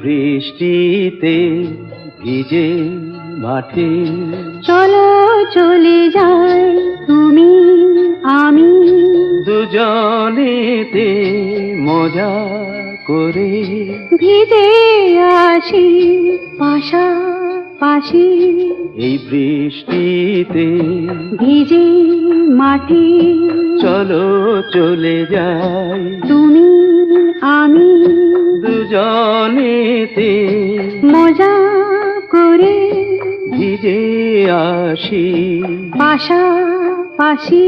বৃষ্টিতে ভিজে মাঠে চলো চলে যাই তুমি আমি, দুজনেতে মজা করে ভিজে আসি পাশাপাশি। এই বৃষ্টিতে ভিজে মাঠে চলো চলে যাই তুমি আমি, দুজনেতে মজা করে ভিজে আসি পাশাপাশি।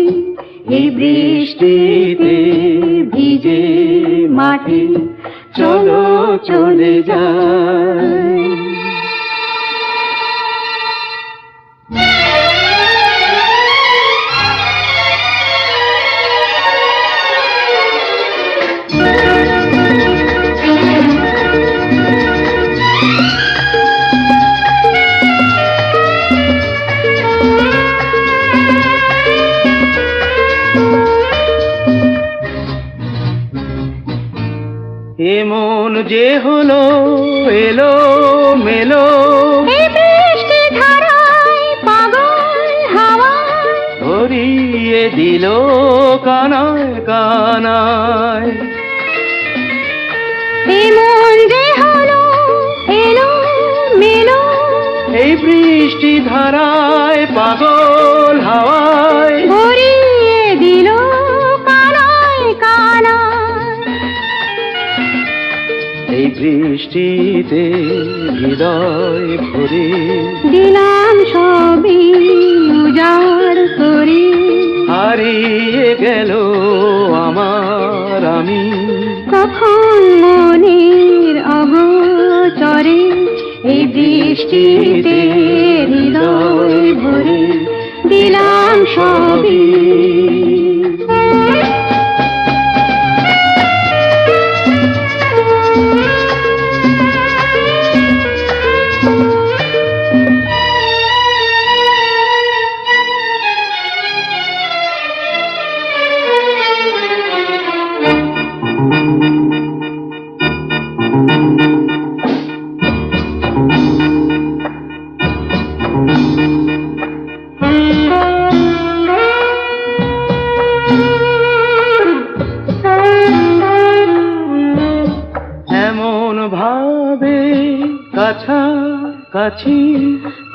এই বৃষ্টিতে ভিজে মাঠে চলো চলে যাই। এমন যে হলো এলো মেলো, এই বৃষ্টি ধারায় পাগল হাওয়ায় ধরিয়ে দিল কানায় কানায়। এমন যে হলো এলো মেলো, এই বৃষ্টি ধারায় পাগল হাওয়ায় ভরিয়ে দিল কানায় কানায়। এই বৃষ্টিতে হৃদয় ভরে দিলাম সবই উজাড় করে, হারিয়ে গেল আমার আমি কখন মনের অগোচরে। এই বৃষ্টিতে হৃদয় ভরে দিলাম সবই। এমন ভাবে কাছাকাছি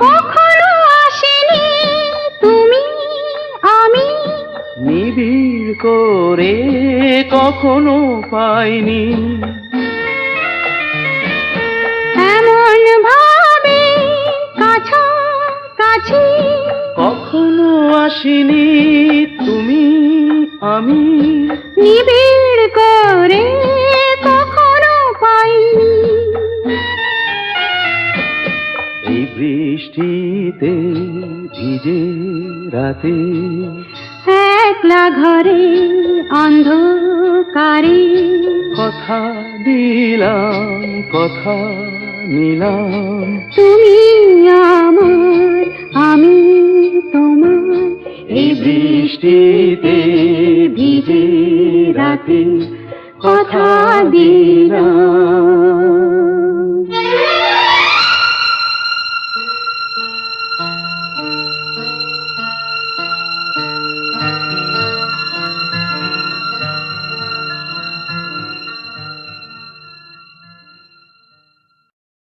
কখনো আসেনি তুমি আমি, নিবিড় করে কখনো পাইনি। এমন ভাবে কাছাকাছি কখনো আসিনি তুমি আমি, নিবিড় করে কখনো পাইনি। এই বৃষ্টিতে ভিজে রাতে একলা ঘরে অন্ধকারে, কথা দিলাম কথা নিলাম তুমি আমার আমি তোমার। এই বৃষ্টিতে ভিজে রাতে কথা দিলাম।